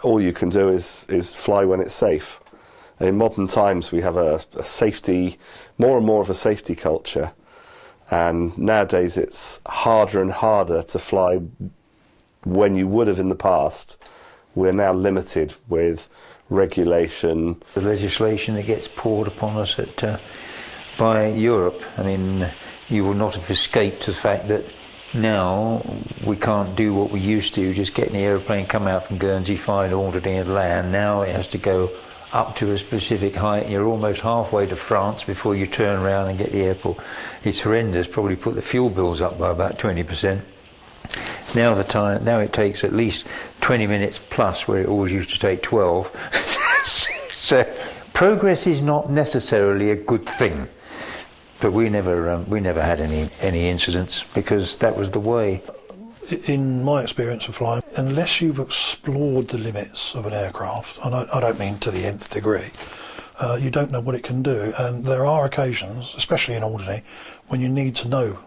all you can do is fly when it's safe. In modern times, we have a safety, more and more of a safety culture, and nowadays it's harder and harder to fly when you would have in the past. We're now limited with regulation. The legislation that gets poured upon us by Europe, I mean, you will not have escaped the fact that now we can't do what we used to, just get in the aeroplane, come out from Guernsey, find Aurigny and land. Now it has to go up to a specific height. You're almost halfway to France before you turn around and get the airport. It's horrendous, probably put the fuel bills up by about 20%. Now it takes at least 20 minutes plus, where it always used to take 12. So progress is not necessarily a good thing. But we never had any incidents, because that was the way. In my experience of flying, unless you've explored the limits of an aircraft, and I don't mean to the nth degree, you don't know what it can do. And there are occasions, especially in Aurigny, when you need to know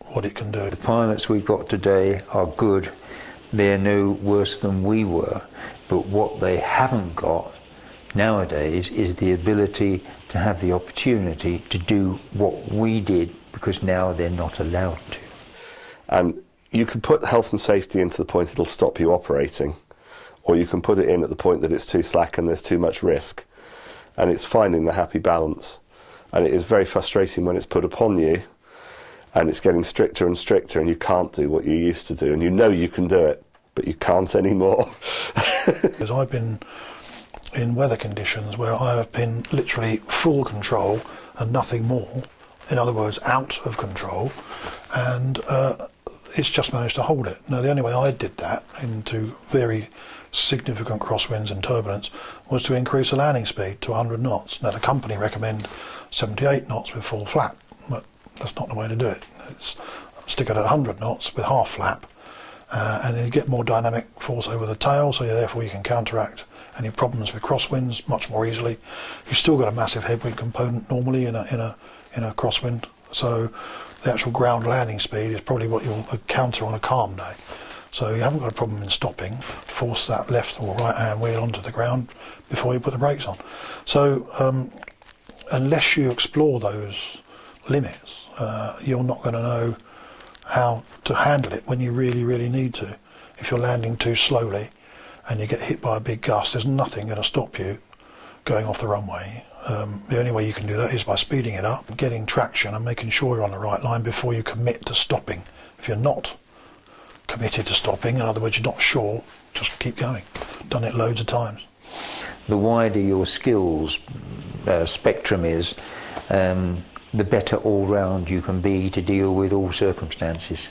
what it can do. The pilots we've got today are good. They're no worse than we were. But what they haven't got nowadays is the ability to have the opportunity to do what we did, because now they're not allowed to. And you can put health and safety into the point it'll stop you operating, or you can put it in at the point that it's too slack and there's too much risk. And it's finding the happy balance. And it is very frustrating when it's put upon you and it's getting stricter and stricter and you can't do what you used to do, and you know you can do it, but you can't anymore. Because I've been in weather conditions where I have been literally full control and nothing more, in other words out of control, and it's just managed to hold it. Now the only way I did that into very significant crosswinds and turbulence was to increase the landing speed to 100 knots. Now the company recommend 78 knots with full flap, but that's not the way to do it. It's stick it at 100 knots with half flap, and then you get more dynamic force over the tail, so therefore you can counteract any problems with crosswinds much more easily. You've still got a massive headwind component normally in a crosswind, so the actual ground landing speed is probably what you'll encounter on a calm day. So you haven't got a problem in stopping. Force that left or right hand wheel onto the ground before you put the brakes on. So unless you explore those limits, you're not going to know how to handle it when you really, really need to. If you're landing too slowly and you get hit by a big gust, there's nothing going to stop you going off the runway. The only way you can do that is by speeding it up, getting traction and making sure you're on the right line before you commit to stopping. If you're not committed to stopping, in other words you're not sure, just keep going. Done it loads of times. The wider your skills spectrum is, the better all round you can be to deal with all circumstances.